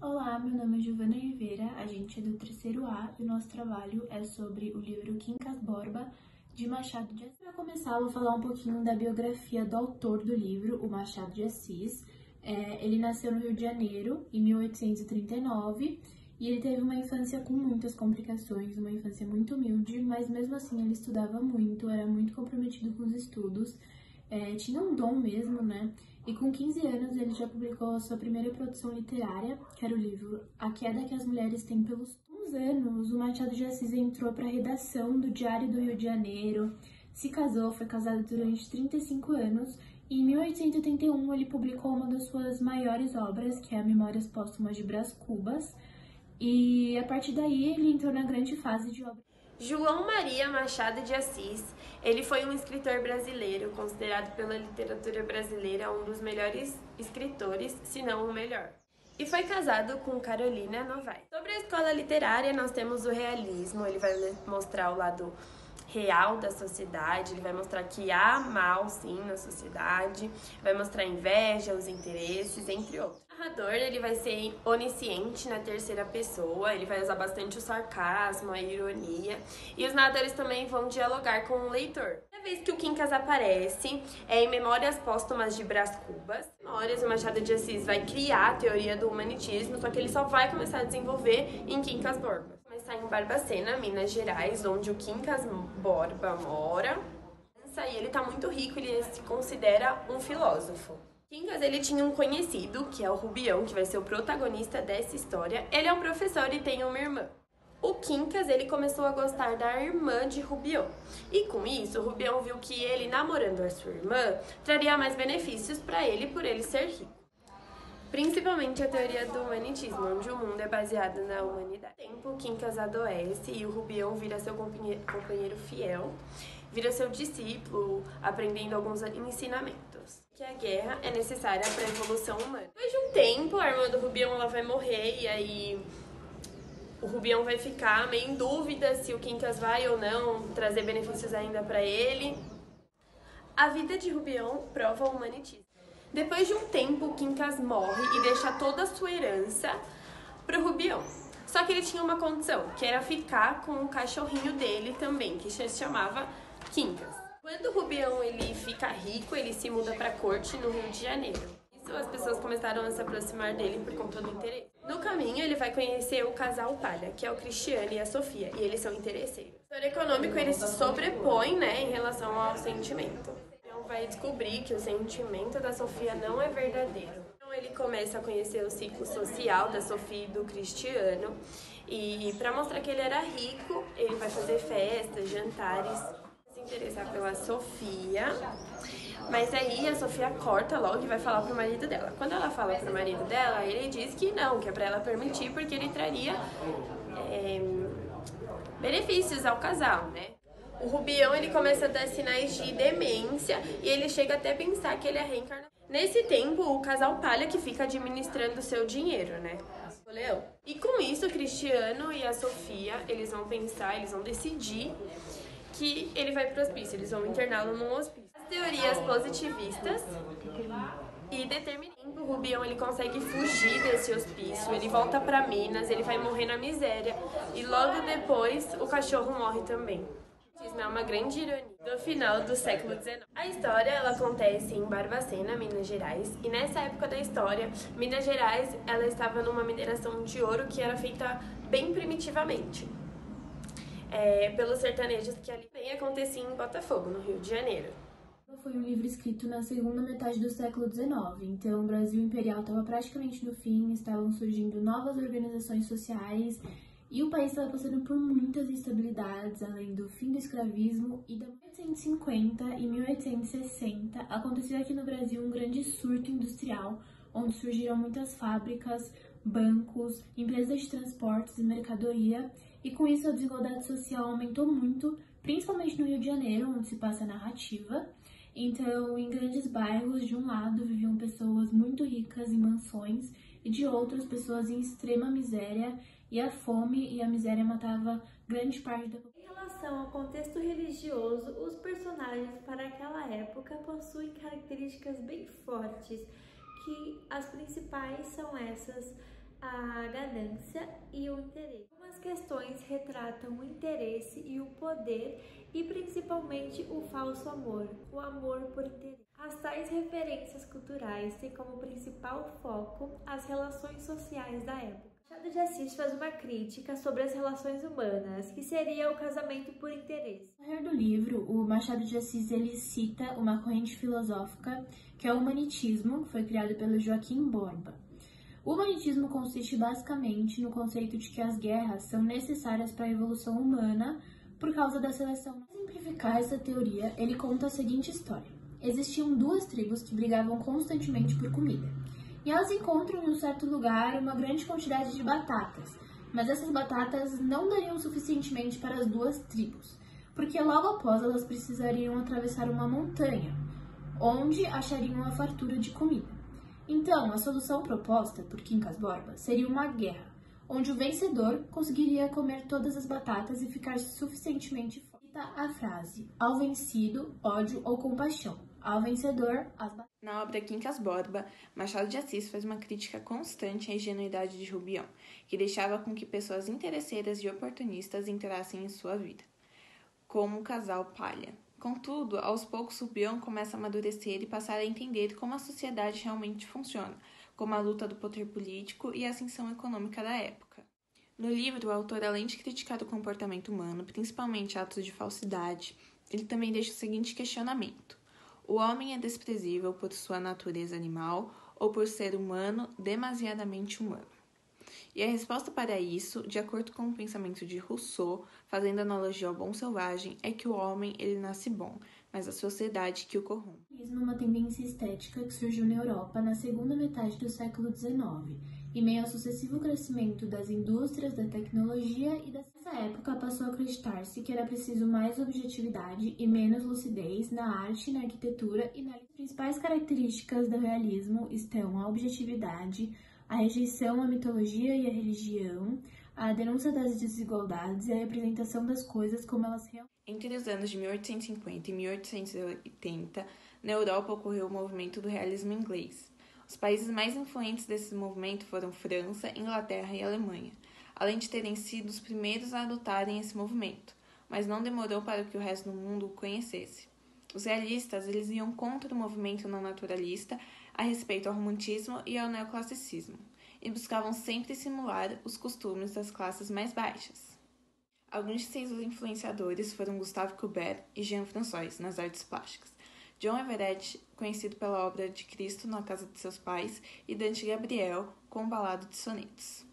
Olá, meu nome é Giovana Oliveira, a gente é do terceiro A e o nosso trabalho é sobre o livro Quincas Borba, de Machado de Assis. Para começar, eu vou falar um pouquinho da biografia do autor do livro, o Machado de Assis. Ele nasceu no Rio de Janeiro, em 1839, e ele teve uma infância com muitas complicações, uma infância muito humilde, mas mesmo assim ele estudava muito, era muito comprometido com os estudos, tinha um dom mesmo, né? E com 15 anos ele já publicou a sua primeira produção literária, que era o livro A Queda que as Mulheres Têm pelos... Com uns anos, o Machado de Assis entrou para a redação do Diário do Rio de Janeiro, se casou, foi casado durante 35 anos, e em 1881 ele publicou uma das suas maiores obras, que é a Memórias Póstumas de Brás Cubas, e a partir daí ele entrou na grande fase de obra. João Maria Machado de Assis, ele foi um escritor brasileiro, considerado pela literatura brasileira um dos melhores escritores, se não o melhor. E foi casado com Carolina Novaes. Sobre a escola literária, nós temos o realismo, ele vai mostrar o lado real da sociedade, ele vai mostrar que há mal, sim, na sociedade, vai mostrar a inveja, os interesses, entre outros. O narrador, ele vai ser onisciente na terceira pessoa, ele vai usar bastante o sarcasmo, a ironia, e os narradores também vão dialogar com o leitor. Cada vez que o Quincas aparece, em Memórias Póstumas de Brás Cubas, Memórias, o Machado de Assis vai criar a teoria do humanitismo, só que ele só vai começar a desenvolver em Quincas Borba. Está em Barbacena, Minas Gerais, onde o Quincas Borba mora. E ele está muito rico, ele se considera um filósofo. Quincas, ele tinha um conhecido, que é o Rubião, que vai ser o protagonista dessa história. Ele é um professor e tem uma irmã. O Quincas, ele começou a gostar da irmã de Rubião. E com isso, o Rubião viu que ele, namorando a sua irmã, traria mais benefícios para ele por ele ser rico. Principalmente a teoria do humanitismo, onde o mundo é baseado na humanidade. Com o tempo, Quincas adoece e o Rubião vira seu companheiro fiel, vira seu discípulo, aprendendo alguns ensinamentos. Que a guerra é necessária para a evolução humana. Depois de um tempo, a irmã do Rubião ela vai morrer e aí o Rubião vai ficar meio em dúvida se o Quincas vai ou não trazer benefícios ainda para ele. A vida de Rubião prova o humanitismo. Depois de um tempo, o Quincas morre e deixa toda a sua herança para o Rubião. Só que ele tinha uma condição, que era ficar com o cachorrinho dele também, que se chamava Quincas. Quando o Rubião ele fica rico, ele se muda para a corte no Rio de Janeiro. Isso as pessoas começaram a se aproximar dele por conta do interesse. No caminho, ele vai conhecer o casal Palha, que é o Cristiano e a Sofia, e eles são interesseiros. O setor econômico ele se sobrepõe, em relação ao sentimento. Vai descobrir que o sentimento da Sofia não é verdadeiro. Então ele começa a conhecer o ciclo social da Sofia e do Cristiano e para mostrar que ele era rico, ele vai fazer festas, jantares, se interessar pela Sofia. Mas aí a Sofia corta logo e vai falar pro marido dela. Quando ela fala pro marido dela, ele diz que não, que é para ela permitir porque ele traria benefícios ao casal, né? O Rubião ele começa a dar sinais de demência e ele chega até a pensar que ele é reencarnado. Nesse tempo, o casal Palha que fica administrando o seu dinheiro, né? O Leão. E com isso, o Cristiano e a Sofia, eles vão pensar, eles vão decidir que ele vai pro hospício, eles vão interná-lo num hospício. As teorias positivistas e determinam que o Rubião ele consegue fugir desse hospício, ele volta para Minas, ele vai morrer na miséria e logo depois o cachorro morre também. É uma grande ironia do final do século XIX. A história ela acontece em Barbacena, Minas Gerais, e nessa época da história, Minas Gerais ela estava numa mineração de ouro que era feita bem primitivamente, pelos sertanejos que ali bem acontecia em Botafogo, no Rio de Janeiro. Foi um livro escrito na segunda metade do século XIX, então o Brasil Imperial estava praticamente no fim, estavam surgindo novas organizações sociais, e o país estava passando por muitas instabilidades, além do fim do escravismo e da 1850 e 1860 aconteceu aqui no Brasil um grande surto industrial, onde surgiram muitas fábricas, bancos, empresas de transportes e mercadoria, e com isso a desigualdade social aumentou muito, principalmente no Rio de Janeiro, onde se passa a narrativa. Então, em grandes bairros, de um lado viviam pessoas muito ricas em mansões e de outras pessoas em extrema miséria, e a fome e a miséria matava grande parte da população. Em relação ao contexto religioso, os personagens para aquela época possuem características bem fortes, que as principais são essas: a ganância e o interesse. Algumas questões retratam o interesse e o poder e principalmente o falso amor, o amor por interesse. As tais referências culturais têm como principal foco as relações sociais da época. Machado de Assis faz uma crítica sobre as relações humanas, que seria o casamento por interesse. No decorrer do livro, o Machado de Assis ele cita uma corrente filosófica que é o humanitismo, que foi criado pelo Joaquim Borba. O humanitismo consiste basicamente no conceito de que as guerras são necessárias para a evolução humana por causa da seleção. Para simplificar essa teoria, ele conta a seguinte história. Existiam duas tribos que brigavam constantemente por comida. E elas encontram em um certo lugar uma grande quantidade de batatas, mas essas batatas não dariam suficientemente para as duas tribos, porque logo após elas precisariam atravessar uma montanha, onde achariam a fartura de comida. Então, a solução proposta por Quincas Borba seria uma guerra, onde o vencedor conseguiria comer todas as batatas e ficar suficientemente forte. A frase, ao vencido, ódio ou compaixão. Ao vencedor, as batatas. Na obra Quincas Borba, Machado de Assis faz uma crítica constante à ingenuidade de Rubião, que deixava com que pessoas interesseiras e oportunistas entrassem em sua vida, como o casal Palha. Contudo, aos poucos Rubião começa a amadurecer e passar a entender como a sociedade realmente funciona, como a luta do poder político e a ascensão econômica da época. No livro, o autor, além de criticar o comportamento humano, principalmente atos de falsidade, ele também deixa o seguinte questionamento: o homem é desprezível por sua natureza animal ou por ser humano, demasiadamente humano? E a resposta para isso, de acordo com o pensamento de Rousseau, fazendo analogia ao bom selvagem, é que o homem ele nasce bom, mas a sociedade que o corrompe. O humanismo é uma tendência estética que surgiu na Europa na segunda metade do século XIX, em meio ao sucessivo crescimento das indústrias, da tecnologia e nessa época passou a acreditar-se que era preciso mais objetividade e menos lucidez na arte, na arquitetura e nas principais características do realismo estão a objetividade, a rejeição à mitologia e à religião, a denúncia das desigualdades e a representação das coisas como elas realmente. Entre os anos de 1850 e 1880, na Europa ocorreu o movimento do realismo inglês. Os países mais influentes desse movimento foram França, Inglaterra e Alemanha, além de terem sido os primeiros a adotarem esse movimento, mas não demorou para que o resto do mundo o conhecesse. Os realistas eles iam contra o movimento não naturalista a respeito ao romantismo e ao neoclassicismo, e buscavam sempre simular os costumes das classes mais baixas. Alguns de seus influenciadores foram Gustave Courbet e Jean-François nas artes plásticas, John Everett, conhecido pela obra de Cristo na Casa de Seus Pais, e Dante Gabriel, com o Balado de Sonetos.